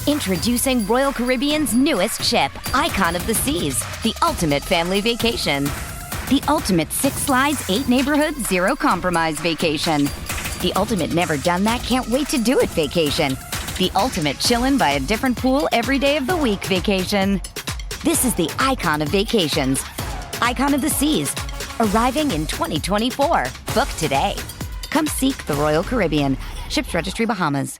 Introducing Royal Caribbean's newest ship, Icon of the Seas, the ultimate family vacation. The ultimate 6 slides, 8 neighborhoods, 0 compromise vacation. The ultimate never done that, can't wait to do it vacation. The ultimate chillin' by a different pool every day of the week vacation. This is the Icon of Vacations. Icon of the Seas, arriving in 2024. Book today. Come seek the Royal Caribbean. Ships Registry, Bahamas.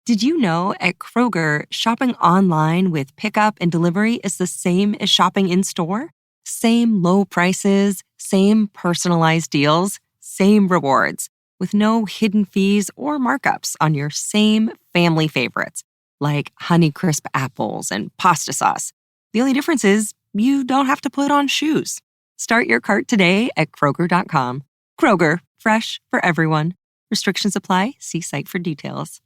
Did you know at Kroger, shopping online with pickup and delivery is the same as shopping in-store? Same low prices, same personalized deals, same rewards, with no hidden fees or markups on your same family favorites, like Honeycrisp apples and pasta sauce. The only difference is you don't have to put on shoes. Start your cart today at Kroger.com. Kroger, fresh for everyone. Restrictions apply. See site for details.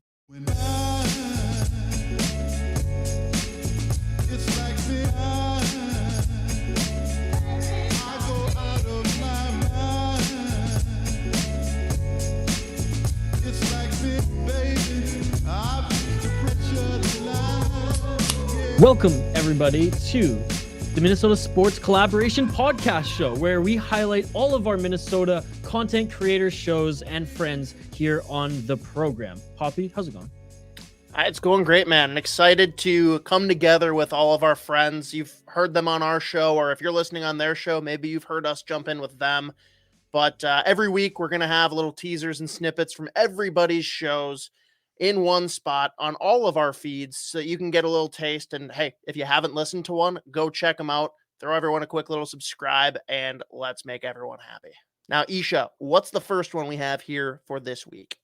Welcome, everybody, to the Minnesota Sports Collaboration Podcast Show, where we highlight all of our Minnesota content creators, shows, and friends here on the program. Poppy, how's it going? It's going great, man. I'm excited to come together with all of our friends. You've heard them on our show, or if you're listening on their show, maybe you've heard us jump in with them. But every week, we're going to have little teasers and snippets from everybody's shows in one spot on all of our feeds so you can get a little taste. And hey, if you haven't listened to one, go check them out. Throw everyone a quick little subscribe, and let's make everyone happy. Now, Isha, what's the first one we have here for this week?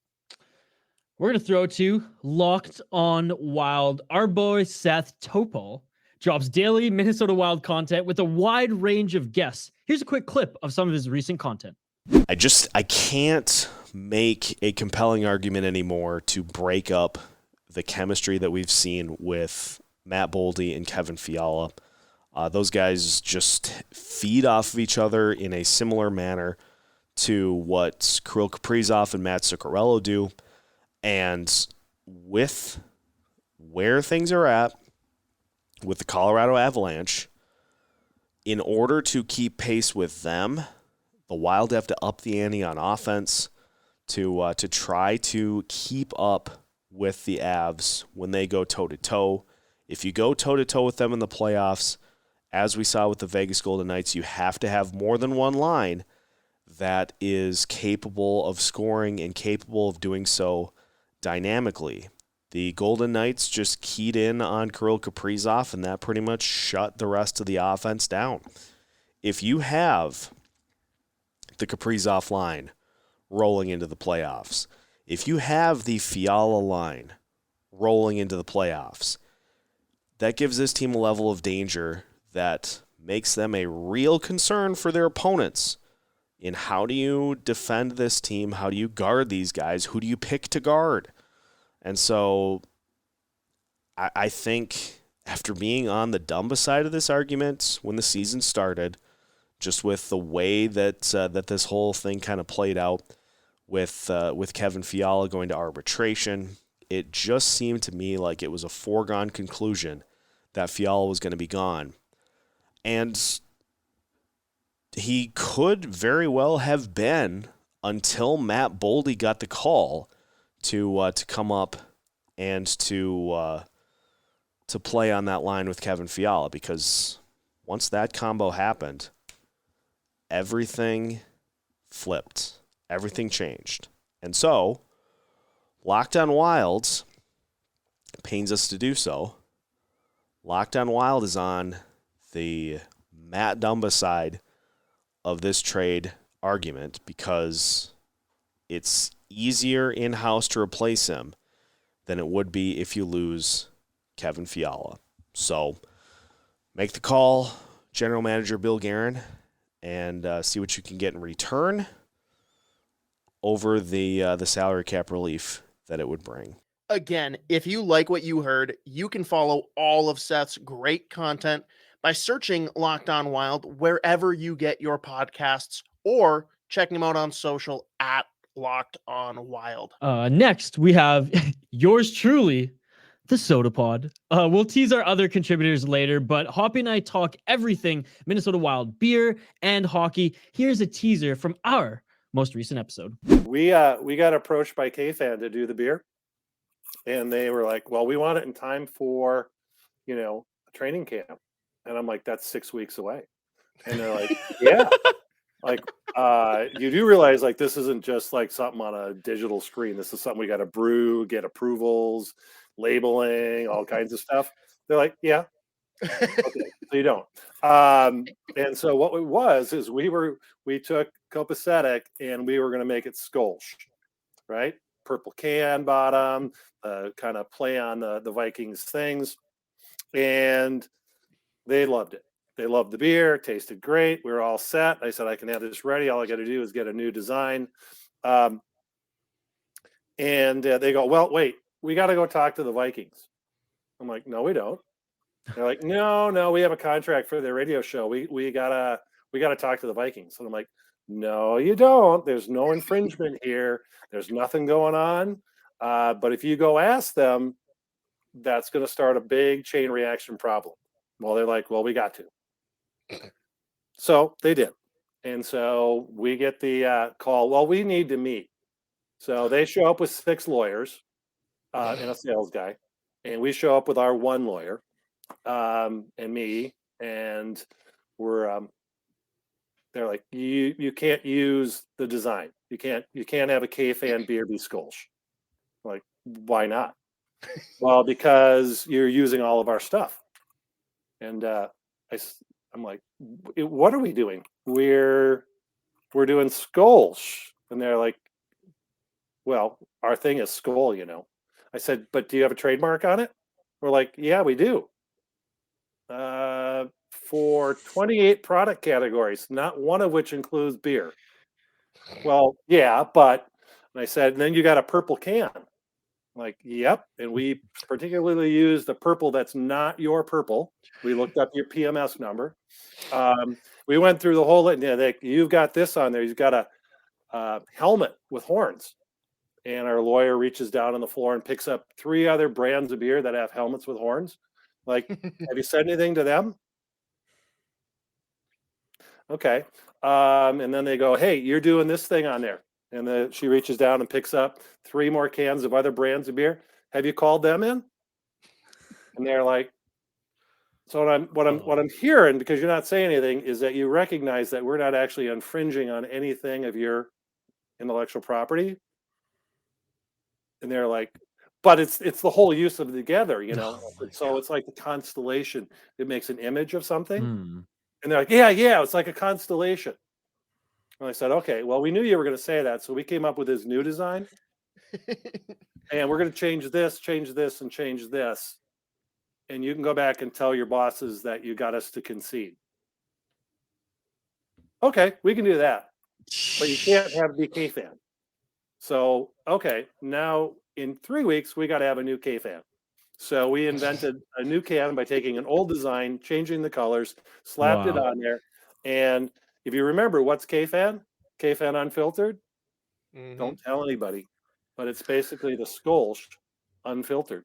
We're going to throw to LockedOn Wild. Our boy Seth Topol drops daily Minnesota Wild content with a wide range of guests. Here's a quick clip of some of his recent content. I can't make a compelling argument anymore to break up the chemistry that we've seen with Matt Boldy and Kevin Fiala. Those guys just feed off of each other in a similar manner to what Kirill Kaprizov and Matt Zuccarello do. And with where things are at with the Colorado Avalanche, in order to keep pace with them, the Wild have to up the ante on offense to try to keep up with the Avs when they go toe-to-toe. If you go toe-to-toe with them in the playoffs, as we saw with the Vegas Golden Knights, you have to have more than one line that is capable of scoring and capable of doing so dynamically. The Golden Knights just keyed in on Kirill Kaprizov, and that pretty much shut the rest of the offense down. If you have the Kaprizov line rolling into the playoffs, if you have the Fiala line rolling into the playoffs, that gives this team a level of danger that makes them a real concern for their opponents. In how do you defend this team? How do you guard these guys? Who do you pick to guard? And so I think after being on the Dumba side of this argument when the season started, just with the way that that this whole thing kind of played out with Kevin Fiala going to arbitration, it just seemed to me like it was a foregone conclusion that Fiala was going to be gone. And he could very well have been until Matt Boldy got the call to come up and to play on that line with Kevin Fiala, because once that combo happened, everything flipped. Everything changed. And so, LockedOn Wild pains us to do so. LockedOn Wild is on the Matt Dumba side of this trade argument because it's easier in-house to replace him than it would be if you lose Kevin Fiala. So make the call, General Manager Bill Guerin, and see what you can get in return over the salary cap relief that it would bring. Again, if you like what you heard, you can follow all of Seth's great content by searching LockedOn Wild wherever you get your podcasts, or checking him out on social at LockedOn Wild. Next, we have yours truly, the Sota Pod. We'll tease our other contributors later, but Hoppy and I talk everything Minnesota Wild beer and hockey. Here's a teaser from our most recent episode. We got approached by K-Fan to do the beer, and they were like, well, we want it in time for, a training camp. And I'm like, that's 6 weeks away. And they're like, yeah. Like, you do realize, like, this isn't just like something on a digital screen. This is something we got to brew, get approvals, labeling, all kinds of stuff. They're like, yeah. Okay, so you don't. And so what it was is we took copacetic and we were going to make it Skolch, right? Purple can bottom, kind of play on the Vikings things. And they loved it. They loved the beer, tasted great. We were all set. I said, I can have this ready. All I got to do is get a new design. And they go, well, wait, we got to go talk to the Vikings. I'm like, no, we don't. They're like, no, we have a contract for their radio show. We gotta talk to the Vikings. And I'm like, no, you don't. There's no infringement here. There's nothing going on. But if you go ask them, that's going to start a big chain reaction problem. Well, they're like, well, we got to. So they did. And so we get the call, well, we need to meet. So they show up with 6 lawyers and a sales guy. And we show up with our 1 lawyer and me. And we're they're like, you can't use the design. You can't have a K-Fan beer be Skolch. Like, why not? Well, because you're using all of our stuff. And I'm like, what are we doing? We're doing Skolch. And they're like, well, our thing is Skol, I said, but do you have a trademark on it? We're like, yeah, we do. For 28 product categories, not one of which includes beer. Well, yeah, but, and I said, and then you got a purple can. Like, yep. And we particularly use the purple that's not your purple. We looked up your PMS number. We went through the whole, you've got this on there. You've got a helmet with horns. And our lawyer reaches down on the floor and picks up 3 other brands of beer that have helmets with horns. Like, have you said anything to them? Okay. And then they go, hey, you're doing this thing on there. And she reaches down and picks up 3 more cans of other brands of beer. Have you called them in? And they're like, so what I'm hearing, because you're not saying anything, is that you recognize that we're not actually infringing on anything of your intellectual property. And they're like, but it's the whole use of it together, So it's like the constellation. It makes an image of something. And they're like, yeah, it's like a constellation. And I said, okay, well, we knew you were going to say that. So we came up with this new design. And we're going to change this, and change this. And you can go back and tell your bosses that you got us to concede. Okay, we can do that. But you can't have the K-Fan. So, okay, now in 3 weeks, we got to have a new K-Fan. So we invented a new can by taking an old design, changing the colors, slapped it on there. And if you remember, what's K-Fan? K-Fan Unfiltered? Mm-hmm. Don't tell anybody. But it's basically the Skolch unfiltered.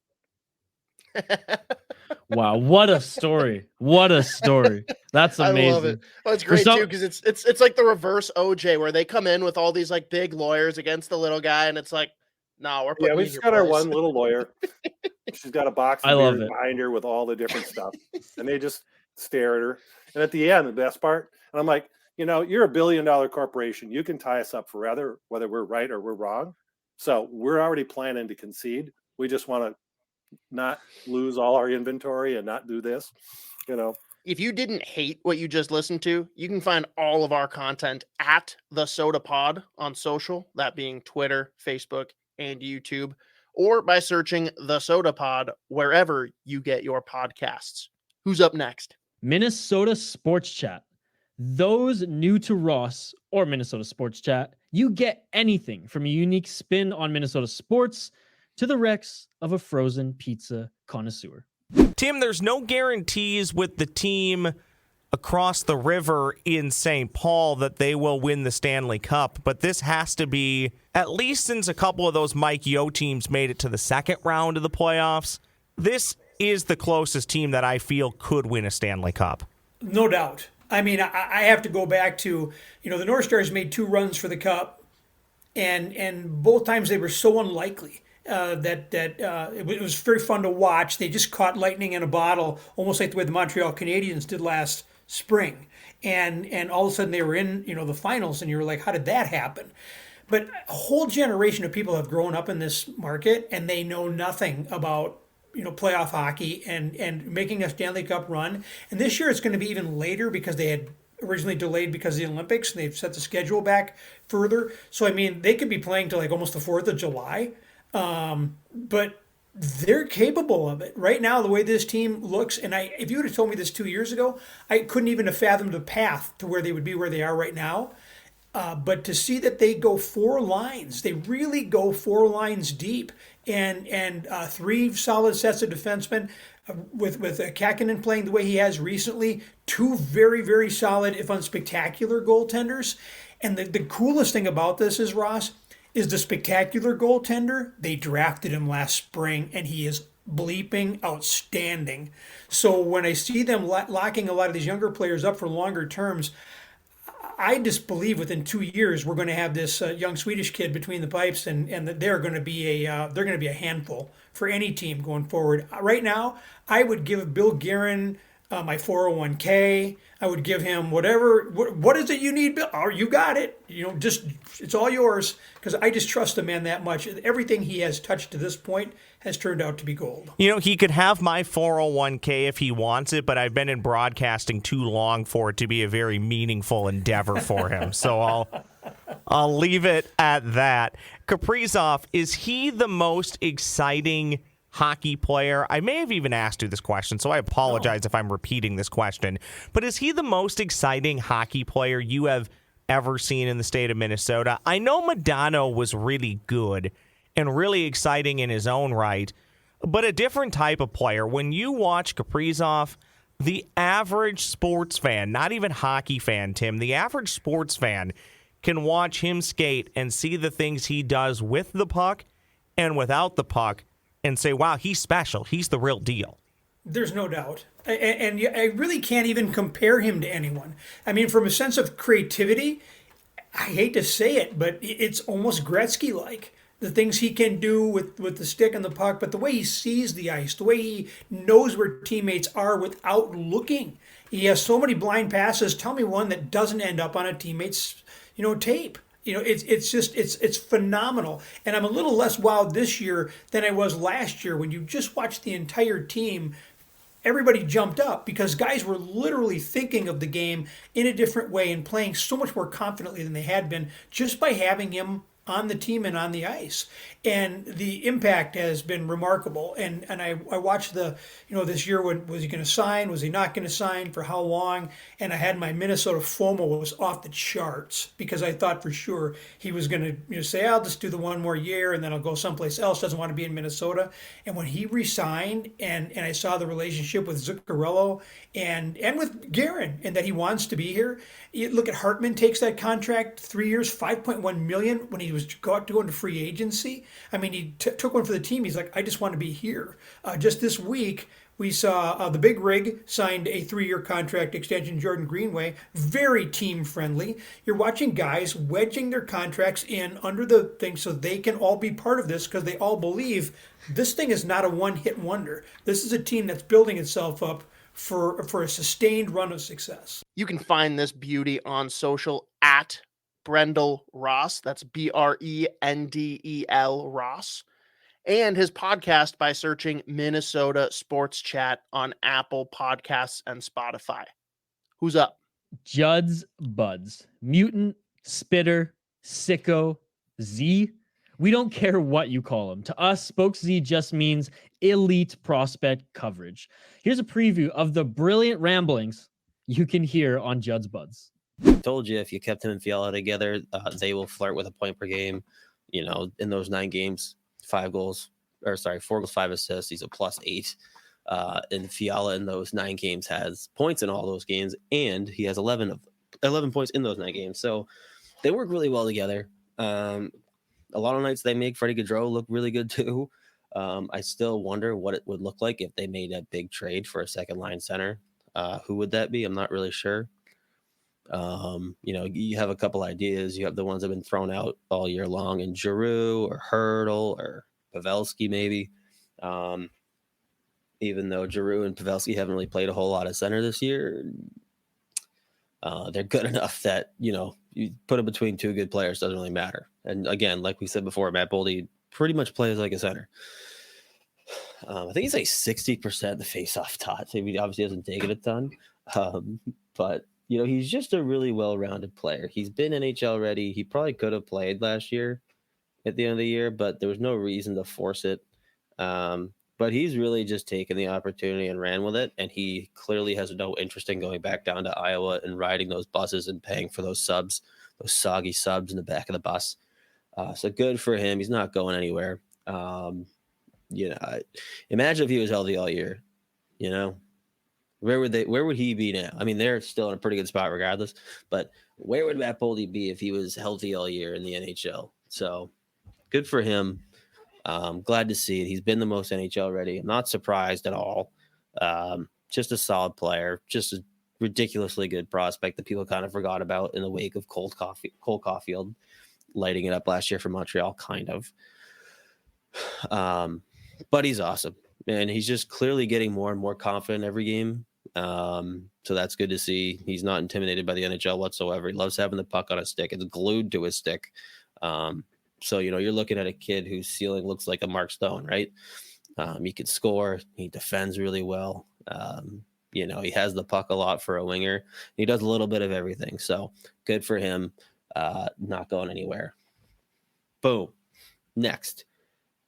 Wow, what a story. What a story. That's amazing. I love it. Well, it's great too, because it's like the reverse OJ, where they come in with all these like big lawyers against the little guy, and it's like, no, we're putting we've got our one little lawyer. She's got a box of beer behind her with all the different stuff. And they just stare at her. And at the end, the best part, and I'm like, you're $1 billion corporation. You can tie us up forever, whether we're right or we're wrong. So we're already planning to concede. We just want to not lose all our inventory and not do this, If you didn't hate what you just listened to, you can find all of our content at the Sota Pod on social, that being Twitter, Facebook, and YouTube, or by searching the Sota Pod wherever you get your podcasts. Who's up next? Minnesota Sports Chat. Those new to Ross or Minnesota Sports Chat, you get anything from a unique spin on Minnesota sports to the Rex of a frozen pizza connoisseur. Tim, there's no guarantees with the team across the river in St. Paul that they will win the Stanley Cup, but this has to be, at least since a couple of those Mike Yeo teams made it to the second round of the playoffs, this is the closest team that I feel could win a Stanley Cup. No doubt. I mean, I have to go back to, the North Stars made 2 runs for the Cup, and both times they were so unlikely that it was very fun to watch. They just caught lightning in a bottle, almost like the way the Montreal Canadiens did last spring. And all of a sudden they were in, the finals, and you were like, how did that happen? But a whole generation of people have grown up in this market, and they know nothing about playoff hockey and making a Stanley Cup run. And this year it's going to be even later because they had originally delayed because of the Olympics, and they've set the schedule back further. So, I mean, they could be playing till like almost the 4th of July. But they're capable of it. Right now, the way this team looks, and if you would have told me this 2 years ago, I couldn't even have fathomed a path to where they would be where they are right now. But to see that they go 4 lines, they really go 4 lines deep, and 3 solid sets of defensemen with Kakinen playing the way he has recently, 2 very, very solid, if unspectacular, goaltenders. And the coolest thing about this is, Ross, is the spectacular goaltender. They drafted him last spring, and he is bleeping outstanding. So when I see them locking a lot of these younger players up for longer terms, I just believe within 2 years we're going to have this young Swedish kid between the pipes, and that they're going to be a handful for any team going forward. Right now, I would give Bill Guerin my 401k. I would give him whatever. What is it you need, Bill? Oh, you got it. Just it's all yours, because I just trust the man that much. Everything he has touched to this point has turned out to be gold. He could have my 401k if he wants it, but I've been in broadcasting too long for it to be a very meaningful endeavor for him. So I'll leave it at that. Kaprizov, is he the most exciting hockey player? I may have even asked you this question, so I apologize if I'm repeating this question. But is he the most exciting hockey player you have ever seen in the state of Minnesota? I know Modano was really good and really exciting in his own right, but a different type of player. When you watch Kaprizov, the average sports fan, not even hockey fan, Tim, the average sports fan can watch him skate and see the things he does with the puck and without the puck and say, wow, he's special. He's the real deal. There's no doubt. And I really can't even compare him to anyone. I mean, from a sense of creativity, I hate to say it, but it's almost Gretzky-like. The things he can do with the stick and the puck, but the way he sees the ice, the way he knows where teammates are without looking. He has so many blind passes. Tell me one that doesn't end up on a teammate's, tape. It's phenomenal. And I'm a little less wild this year than I was last year when you just watched the entire team. Everybody jumped up because guys were literally thinking of the game in a different way and playing so much more confidently than they had been just by having him on the team and on the ice. And the impact has been remarkable. And I watched this year, was he going to sign? Was he not going to sign? For how long? And I had my Minnesota FOMO was off the charts because I thought for sure he was going to say, I'll just do the one more year and then I'll go someplace else. Doesn't want to be in Minnesota. And when he re-signed and I saw the relationship with Zuccarello and with Guerin and that he wants to be here, you look at Hartman takes that contract, 3 years, $5.1 million when he was going to free agency. I mean, he took one for the team. He's like, I just want to be here. Just this week, we saw the Big Rig signed a 3-year contract extension, Jordan Greenway, very team-friendly. You're watching guys wedging their contracts in under the thing so they can all be part of this because they all believe this thing is not a one-hit wonder. This is a team that's building itself up for a sustained run of success. You can find this beauty on social at Brendel Ross. That's BRENDEL Ross. And his podcast by searching Minnesota Sports Chat on Apple Podcasts and Spotify. Who's up? Juddz Budz. Mutant, Spitter, Sicko, Z. We don't care what you call him. To us, Spokes Z just means elite prospect coverage. Here's a preview of the brilliant ramblings you can hear on Juddz Budz. Told you if you kept him and Fiala together, they will flirt with a point per game. In those 9 games, 4 goals, 5 assists. He's a +8. And Fiala in those 9 games has points in all those games, and he has 11 points in those 9 games. So they work really well together. A lot of nights they make Freddie Gaudreau look really good too. I still wonder what it would look like if they made a big trade for a second line center. Who would that be? I'm not really sure. You have a couple ideas. You have the ones that have been thrown out all year long, in Giroux or Hurdle or Pavelski, maybe. Even though Giroux and Pavelski haven't really played a whole lot of center this year, they're good enough that, you put them between two good players, doesn't really matter. And again, like we said before, Matt Boldy pretty much plays like a center. I think he's like 60% the face-off dot. So he obviously hasn't taken a ton. But, he's just a really well-rounded player. He's been NHL ready. He probably could have played last year at the end of the year, but there was no reason to force it. But he's really just taken the opportunity and ran with it. And he clearly has no interest in going back down to Iowa and riding those buses and paying for those subs, those soggy subs in the back of the bus. So good for him. He's not going anywhere. Imagine if he was healthy all year, where would he be now? I mean, they're still in a pretty good spot regardless, but where would Matt Boldy be if he was healthy all year in the NHL? So good for him. Glad to see it. He's been the most NHL ready. I'm not surprised at all. Just a solid player, just a ridiculously good prospect that people kind of forgot about in the wake of Cole Caulfield lighting it up last year for Montreal, kind of. But he's awesome, and he's just clearly getting more and more confident every game. So that's good to see. He's not intimidated by the NHL whatsoever. He loves having the puck on his stick. It's glued to his stick. So, you're looking at a kid whose ceiling looks like a Mark Stone, right? He can score. He defends really well. He has the puck a lot for a winger. He does a little bit of everything. So good for him. Not going anywhere. Boom. Next.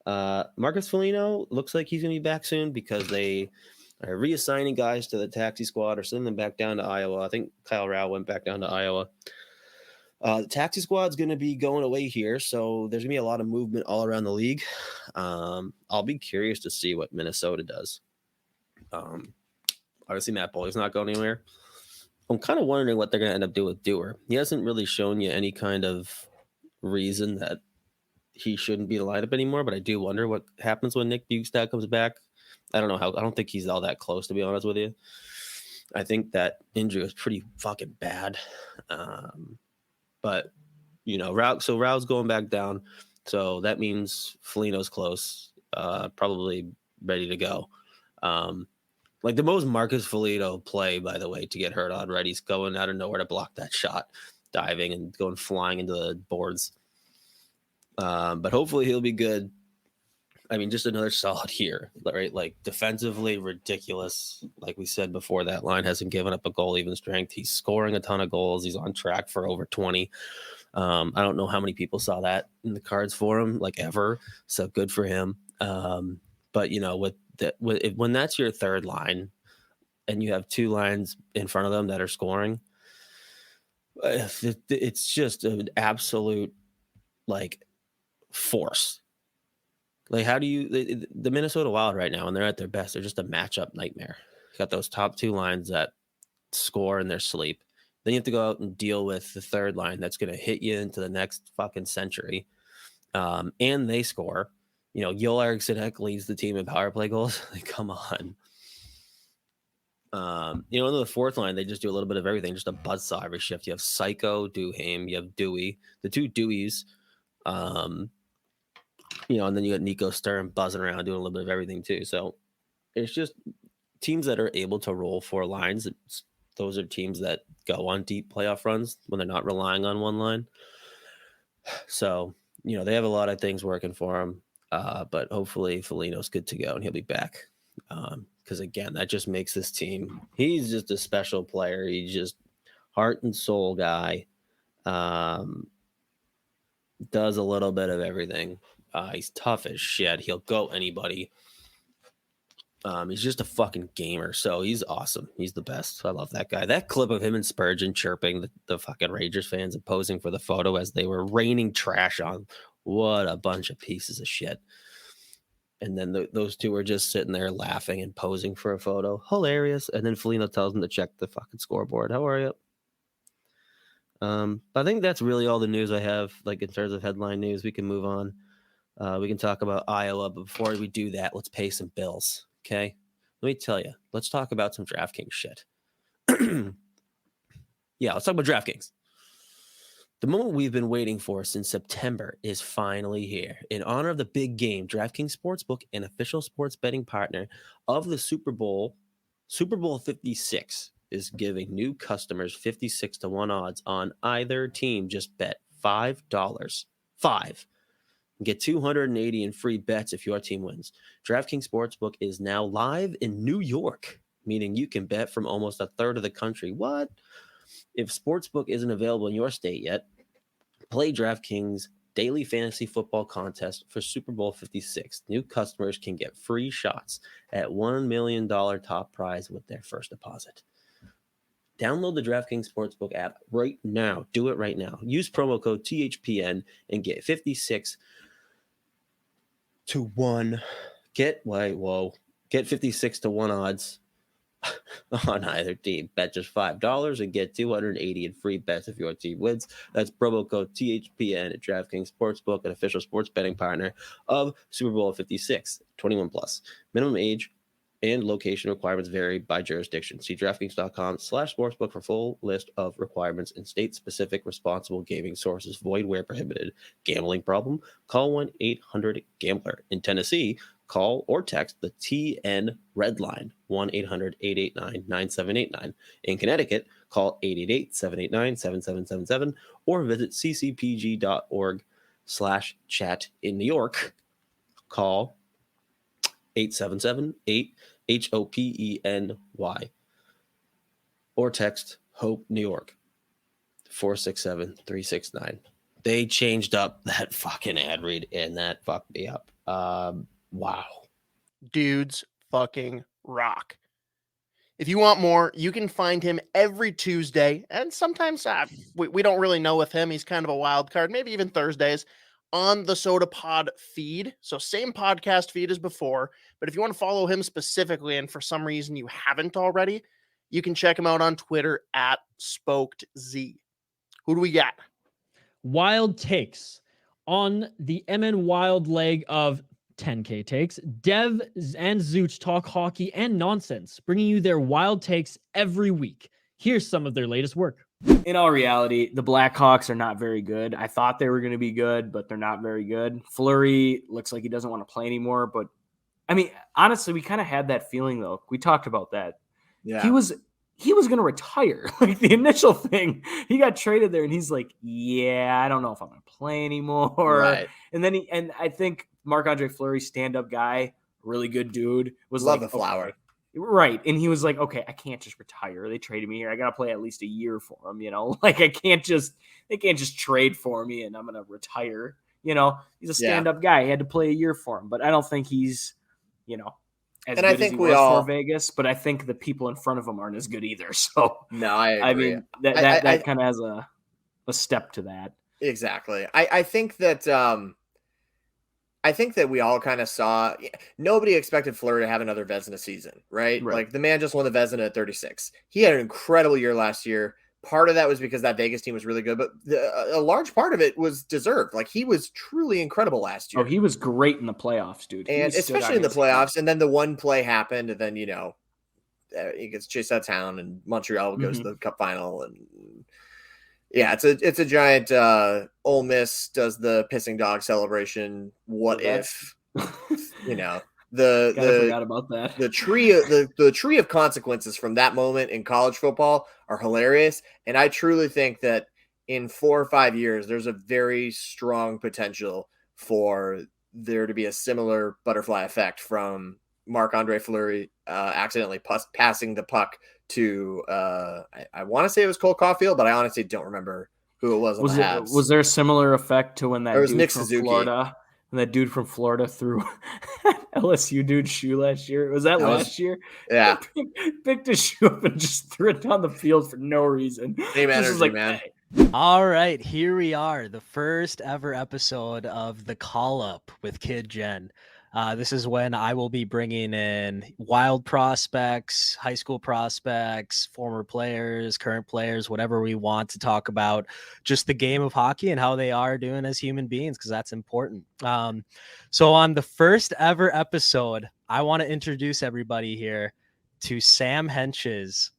Marcus Foligno looks like he's going to be back soon because they are reassigning guys to the taxi squad or sending them back down to Iowa. I think Kyle Rao went back down to Iowa. The taxi squad's going to be going away here, so there's going to be a lot of movement all around the league. I'll be curious to see what Minnesota does. Obviously, Matt Boldy's not going anywhere. I'm kind of wondering what they're going to end up doing with Dewar. He hasn't really shown you any kind of reason that he shouldn't be in the lineup anymore, but I do wonder what happens when Nick Bjugstad comes back. I don't know how. I don't think he's all that close, to be honest with you. I think that injury was pretty fucking bad. But, Rao's going back down. So that means Foligno's close, probably ready to go. Like the most Marcus Foligno play, by the way, to get hurt on, right? He's going out of nowhere to block that shot, diving and going flying into the boards. But hopefully he'll be good. I mean, just another solid year, right? Like defensively ridiculous. Like we said before, that line hasn't given up a goal even strength. He's scoring a ton of goals. He's on track for over 20. I don't know how many people saw that in the cards for him, like ever. So good for him. But when that's your third line and you have two lines in front of them that are scoring, it's just an absolute force. Like, how do you the Minnesota Wild right now, when they're at their best, they're just a matchup nightmare. You got those top two lines that score in their sleep. Then you have to go out and deal with the third line that's going to hit you into the next fucking century. And they score. Joel Eriksson leads the team in power play goals. Like, come on. In the fourth line, they just do a little bit of everything, just a buzzsaw every shift. You have Psycho, Duhaime, you have Dewey, the two Deweys. And then you got Nico Sturm buzzing around doing a little bit of everything too. So it's just teams that are able to roll four lines. Those are teams that go on deep playoff runs when they're not relying on one line. So, they have a lot of things working for them. But hopefully Foligno's good to go and he'll be back. Because again, that just makes this team, he's just a special player. He's just heart and soul guy. Does a little bit of everything. He's tough as shit. He'll go anybody. He's just a fucking gamer. So he's awesome. He's the best. I love that guy. That clip of him and Spurgeon chirping the fucking Rangers fans and posing for the photo as they were raining trash on. What a bunch of pieces of shit. And then those two were just sitting there laughing and posing for a photo. Hilarious. And then Foligno tells them to check the fucking scoreboard. How are you? I think that's really all the news I have, in terms of headline news. We can move on. We can talk about Iowa, but before we do that, let's pay some bills, okay? Let me tell you, let's talk about some DraftKings shit. Yeah, let's talk about DraftKings. The moment we've been waiting for since September is finally here. In honor of the big game, DraftKings Sportsbook, an official sports betting partner of the Super Bowl 56, is giving new customers 56-1 odds on either team. Just bet $5. Get 280 in free bets if your team wins. DraftKings Sportsbook is now live in New York, meaning you can bet from almost a third of the country. What? If Sportsbook isn't available in your state yet, play DraftKings daily fantasy football contest for Super Bowl 56. New customers can get free shots at $1 million top prize with their first deposit. Download the DraftKings Sportsbook app right now. Do it right now. Use promo code THPN and get 56-1. Get 56-1 odds on either team. Bet just $5 and get 280 in free bets if your team wins. That's promo code THPN at DraftKings Sportsbook, an official sports betting partner of Super Bowl 56. 21 plus. Minimum age and location requirements vary by jurisdiction. See DraftKings.com/sportsbook for full list of requirements and state-specific responsible gaming sources. Void where prohibited. Gambling problem? Call 1-800-GAMBLER. In Tennessee, call or text the TN Red Line, 1-800-889-9789. In Connecticut, call 888-789-7777 or visit ccpg.org/chat. In New York, call 877-8-HOPENY or text HOPE New York 467-369. They changed up that fucking ad read and that fucked me up. Wow. Dudes fucking rock. If you want more, you can find him every Tuesday, and sometimes we don't really know with him. He's kind of a wild card, maybe even Thursdays, on the Sota Pod feed. So same podcast feed as before, but if you want to follow him specifically, and for some reason you haven't already, you can check him out on Twitter at SpokedZ. Who do we got? Wild takes on the MN Wild leg of 10K takes. Dev and Zooch talk hockey and nonsense, bringing you their wild takes every week. Here's some of their latest work. In all reality, the Blackhawks are not very good. I thought they were going to be good, but they're not very good. Fleury looks like he doesn't want to play anymore. But, I mean, honestly, we kind of had that feeling, though. We talked about that. Yeah. He was going to retire. Like, the initial thing, he got traded there, and he's like, yeah, I don't know if I'm going to play anymore. Right. And then I think Marc-Andre Fleury, stand-up guy, really good dude, was Love like, the flower. Okay. Right. And he was like, okay, I can't just retire. They traded me here. I got to play at least a year for him, you know? Like, they can't just trade for me and I'm going to retire. You know, he's a stand-up guy. He had to play a year for him, but I don't think he's, you know, as and good I think as he we was all for Vegas, but I think the people in front of him aren't as good either. So, no, I agree. I mean, that kind of has a step to that. Exactly. I think that we all kind of saw, nobody expected Fleury to have another Vezina season, right? Like, the man just won the Vezina at 36. He had an incredible year last year. Part of that was because that Vegas team was really good, but a large part of it was deserved. Like, he was truly incredible last year. Oh, he was great in the playoffs, dude. And especially in the playoffs. And then the one play happened, and then, you know, he gets chased out of town, and Montreal goes to the Cup final, and yeah, it's a giant Ole Miss does the pissing dog celebration. What if, you know, forgot about that. The tree of consequences from that moment in college football are hilarious. And I truly think that in 4 or 5 years, there's a very strong potential for there to be a similar butterfly effect from Marc-Andre Fleury accidentally passing the puck to I want to say it was Cole Caulfield, but I honestly don't remember who it was. Was there a similar effect to when that dude Nick from Suzuki. Florida, and that dude from Florida threw LSU dude's shoe last year? Was that last year? Yeah, picked his shoe up and just threw it down the field for no reason. Same energy, man. All right, here we are, the first ever episode of the Call Up with Kid Jen. This is when I will be bringing in wild prospects, high school prospects, former players, current players, whatever we want to talk about, just the game of hockey and how they are doing as human beings, because that's important. So on the first ever episode, I want to introduce everybody here to Sam Henches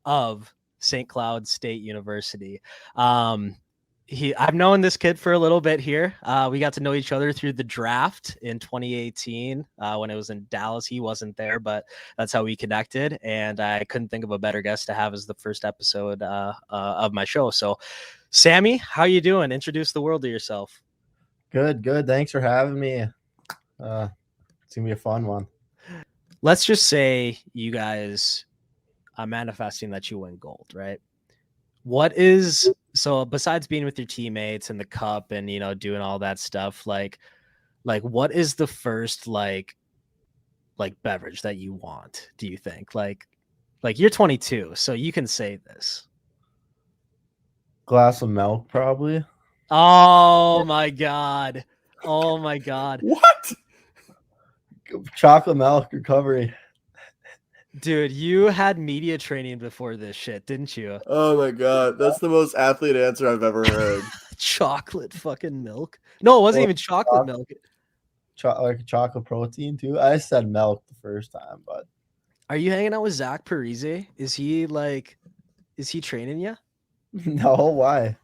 of St. Cloud State University. I've known this kid for a little bit here. We got to know each other through the draft in 2018 when it was in Dallas. He wasn't there, but that's how we connected. And I couldn't think of a better guest to have as the first episode of my show. So, Sammy, how you doing? Introduce the world to yourself. Good. Thanks for having me. It's gonna be a fun one. Let's just say you guys are manifesting that you win gold, right? So besides being with your teammates and the cup and, doing all that stuff, like what is the first like beverage that you want, do you think? Like you're 22, so you can say this. Glass of milk, probably. Oh my God. What? Chocolate milk recovery. Dude, you had media training before this shit, didn't you? Oh my God. That's the most athlete answer I've ever heard. Chocolate fucking milk. No, it wasn't even chocolate milk. Like chocolate protein too. I said milk the first time, but are you hanging out with Zach Parise? Is he training you? No, why?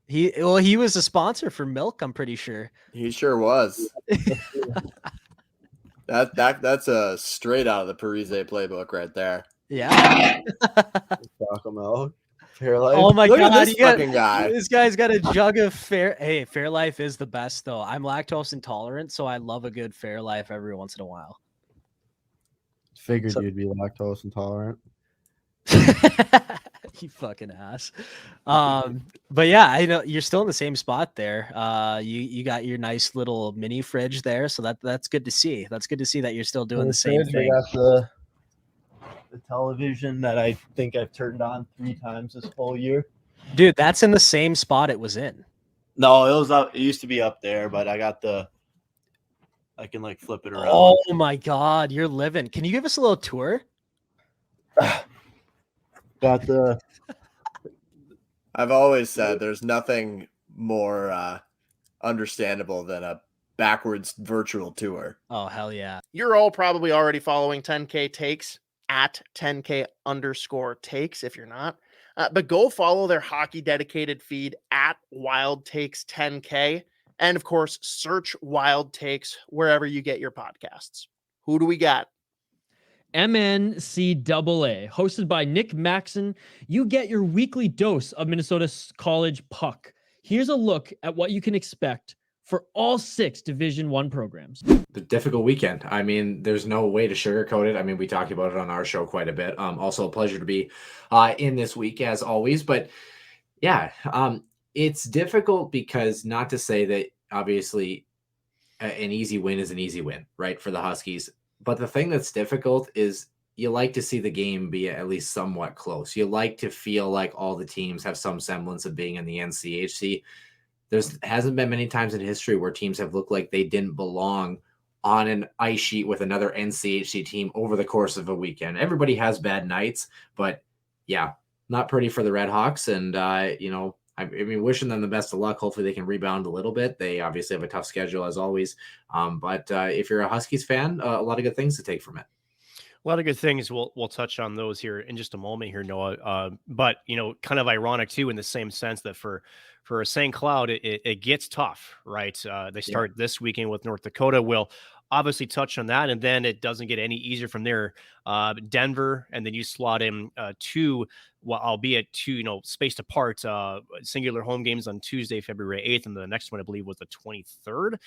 He was a sponsor for milk, I'm pretty sure. He sure was. That's a straight out of the Parise playbook right there. Yeah. Chocolate milk. Fairlife. Oh my Look God! at this fucking guy. This guy's got a jug of Fairlife is the best though. I'm lactose intolerant, so I love a good Fairlife every once in a while. Figured you'd be lactose intolerant. You fucking ass. But yeah, I know you're still in the same spot there. You got your nice little mini fridge there, so that's good to see. That's good to see that you're still doing the same thing. I got the television that I think I've turned on 3 times this whole year. Dude, that's in the same spot it was in. No, it was up. It used to be up there, but I can like flip it around. Oh my God, you're living. Can you give us a little tour? Got the. I've always said there's nothing more understandable than a backwards virtual tour. Oh, hell yeah. You're all probably already following 10K Takes at 10K_takes if you're not. But go follow their hockey dedicated feed at Wild Takes 10K. And of course, search Wild Takes wherever you get your podcasts. Who do we got? MNCAA, hosted by Nick Maxon. You get your weekly dose of Minnesota's college puck. Here's a look at what you can expect for all 6 Division I programs. The difficult weekend. I mean, there's no way to sugarcoat it. I mean, we talked about it on our show quite a bit. Also a pleasure to be in this week as always. But yeah, it's difficult because not to say that obviously an easy win is an easy win, right, for the Huskies. But the thing that's difficult is you like to see the game be at least somewhat close. You like to feel like all the teams have some semblance of being in the NCHC. Hasn't been many times in history where teams have looked like they didn't belong on an ice sheet with another NCHC team over the course of a weekend. Everybody has bad nights, but yeah, not pretty for the Red Hawks. And, I mean, wishing them the best of luck. Hopefully they can rebound a little bit. They obviously have a tough schedule as always. But if you're a Huskies fan, a lot of good things to take from it. A lot of good things. We'll touch on those here in just a moment here, Noah. But, kind of ironic too, in the same sense that for St. Cloud, it gets tough, right? They start this weekend with North Dakota. We'll obviously touch on that, and then it doesn't get any easier from there. Denver, and then you slot in 2, well, albeit 2, spaced apart, singular home games on Tuesday, February 8th, and the next one I believe was the 23rd.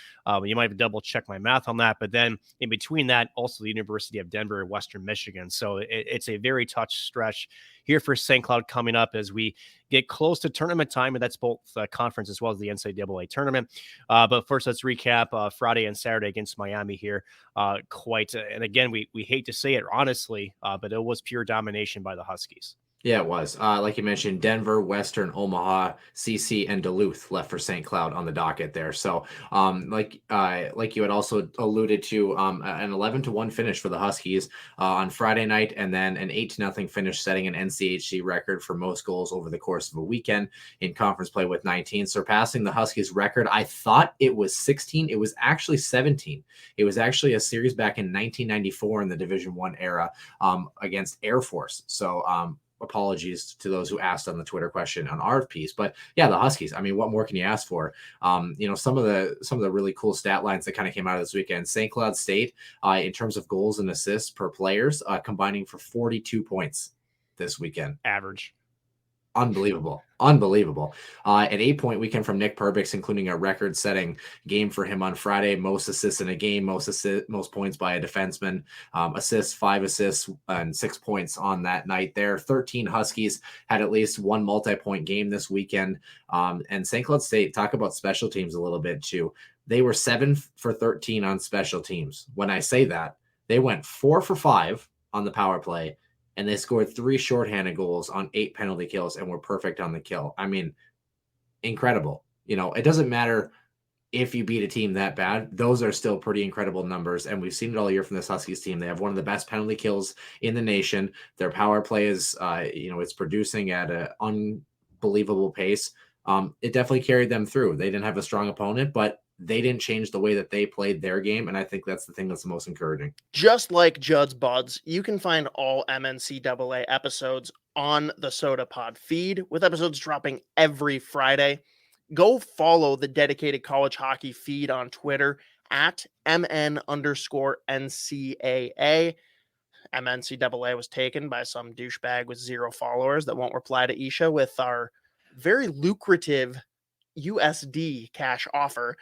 You might have to double check my math on that, but then in between that, also the University of Denver and Western Michigan. So it's a very tough stretch here for St. Cloud coming up as we get close to tournament time, and that's both conference as well as the NCAA tournament. But first, let's recap Friday and Saturday against Miami here. And again, we hate to say it honestly, but it was pure domination by the Huskies. Yeah, it was. Like you mentioned, Denver, Western, Omaha, CC, and Duluth left for St. Cloud on the docket there. So, like you had also alluded to, an 11-1 finish for the Huskies on Friday night, and then an 8-0 finish, setting an NCHC record for most goals over the course of a weekend in conference play with 19, surpassing the Huskies record. I thought it was 16. It was actually 17. It was actually a series back in 1994 in the Division I era against Air Force. So, apologies to those who asked on the Twitter question on our piece, but yeah, the Huskies. I mean, what more can you ask for? Some of the really cool stat lines that kind of came out of this weekend. St. Cloud State, in terms of goals and assists per players, combining for 42 points this weekend. Average. Unbelievable. An 8-point weekend from Nick Perbix, including a record-setting game for him on Friday. Most assists in a game, most points by a defenseman. 5 assists, and 6 points on that night there. 13 Huskies had at least one multi-point game this weekend. And St. Cloud State, talk about special teams a little bit too. They were 7 for 13 on special teams. When I say that, they went 4 for 5 on the power play, and they scored 3 shorthanded goals on 8 penalty kills and were perfect on the kill. I mean, incredible. It doesn't matter if you beat a team that bad. Those are still pretty incredible numbers, and we've seen it all year from this Huskies team. They have one of the best penalty kills in the nation. Their power play is, it's producing at an unbelievable pace. It definitely carried them through. They didn't have a strong opponent, but they didn't change the way that they played their game, and I think that's the thing that's the most encouraging. Just like Juddz Budz, you can find all MNCAA episodes on the Sota Pod feed, with episodes dropping every Friday. Go follow the dedicated college hockey feed on Twitter at MN_NCAA. MNCAA was taken by some douchebag with 0 followers that won't reply to Isha with our very lucrative USD cash offer.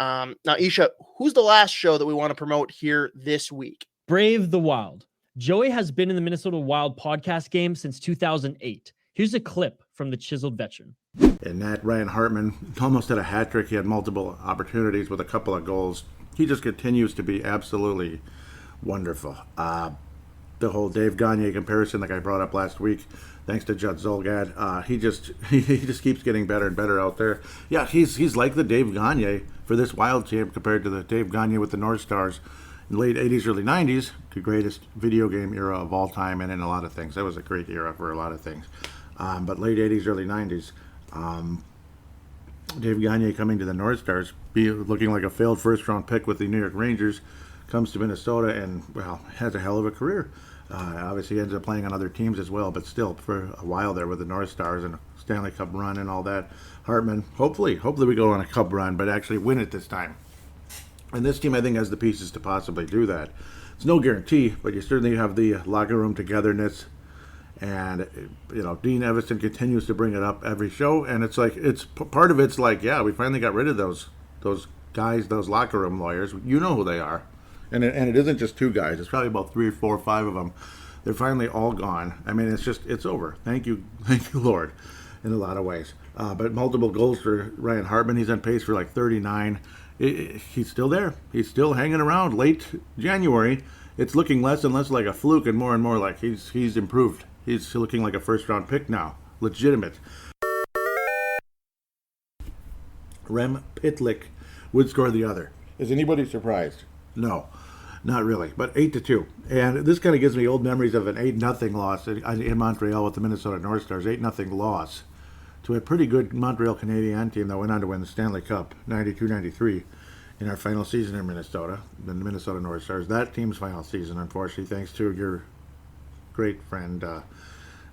Now, Isha, who's the last show that we want to promote here this week? Brave the Wild. Joey has been in the Minnesota Wild podcast game since 2008. Here's a clip from the chiseled veteran. And that Ryan Hartman almost had a hat trick. He had multiple opportunities with a couple of goals. He just continues to be absolutely wonderful. The whole Dave Gagne comparison, like I brought up last week, thanks to Judd Zolgad, he just keeps getting better and better out there. Yeah, he's like the Dave Gagne for this Wild team compared to the Dave Gagne with the North Stars in the late 80s, early 90s, the greatest video game era of all time, and in a lot of things. That was a great era for a lot of things. But late 80s, early 90s, Dave Gagne coming to the North Stars, looking like a failed first-round pick with the New York Rangers, comes to Minnesota and, well, has a hell of a career. Obviously ends up playing on other teams as well, but still for a while there with the North Stars and a Stanley Cup run and all that. Hartman, hopefully we go on a cup run, but actually win it this time. And this team, I think, has the pieces to possibly do that. It's no guarantee, but you certainly have the locker room togetherness. And, Dean Evison continues to bring it up every show. And it's like, part of it's like, yeah, we finally got rid of those guys, those locker room lawyers. You know who they are. And it isn't just 2 guys. It's probably about 3 or 4 or 5 of them. They're finally all gone. I mean, it's over. Thank you, Lord, in a lot of ways. But multiple goals for Ryan Hartman. He's on pace for like 39. He's still there. He's still hanging around. Late January, it's looking less and less like a fluke and more like he's improved. He's looking like a first-round pick now. Legitimate. Rem Pitlick would score the other. Is anybody surprised? No, not really. But 8-2. And this kind of gives me old memories of an 8-0 loss in Montreal with the Minnesota North Stars. 8-0 loss to a pretty good Montreal Canadiens team that went on to win the Stanley Cup 92-93 in our final season in Minnesota, the Minnesota North Stars. That team's final season, unfortunately, thanks to your great friend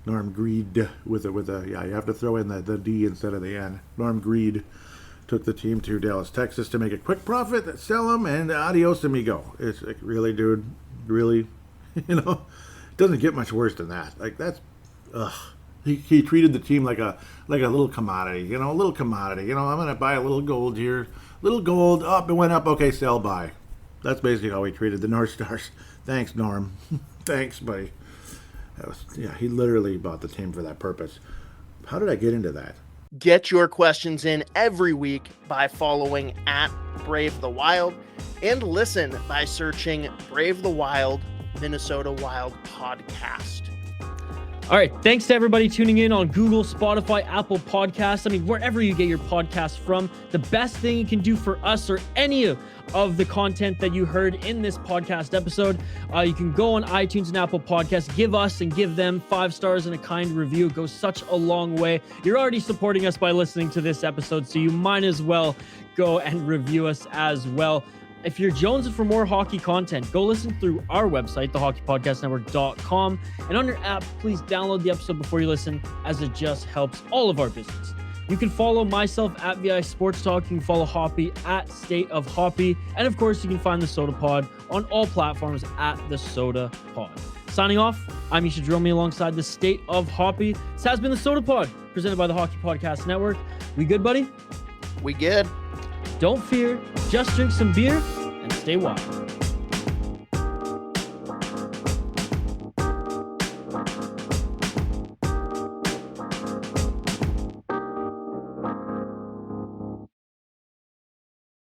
Norm Greed with a you have to throw in the D instead of the N. Norm Greed took the team to Dallas, Texas to make a quick profit, sell them, and adios amigo. It's like, really, dude? Really? It doesn't get much worse than that. Like, that's, He treated the team like a little commodity, a little commodity. I'm going to buy a little gold here. Little gold, up, it went up, okay, sell, buy. That's basically how he treated the North Stars. Thanks, Norm. Thanks, buddy. He literally bought the team for that purpose. How did I get into that? Get your questions in every week by following at Brave the Wild, and listen by searching Brave the Wild, Minnesota Wild Podcast. All right. Thanks to everybody tuning in on Google, Spotify, Apple Podcasts. I mean, wherever you get your podcasts from, the best thing you can do for us or any of the content that you heard in this podcast episode, you can go on iTunes and Apple Podcasts, give us and give them 5 stars and a kind review. It goes such a long way. You're already supporting us by listening to this episode, so you might as well go and review us as well. If you're jonesing for more hockey content, go listen through our website, thehockeypodcastnetwork.com. And on your app, please download the episode before you listen, as it just helps all of our business. You can follow myself at VI Sports Talk. You can follow Hoppy at State of Hoppy. And of course, you can find the Sota Pod on all platforms at the Sota Pod. Signing off, I'm Misha Dromi alongside the State of Hoppy. This has been the Sota Pod, presented by the Hockey Podcast Network. We good, buddy? We good. Don't fear, just drink some beer and stay wild.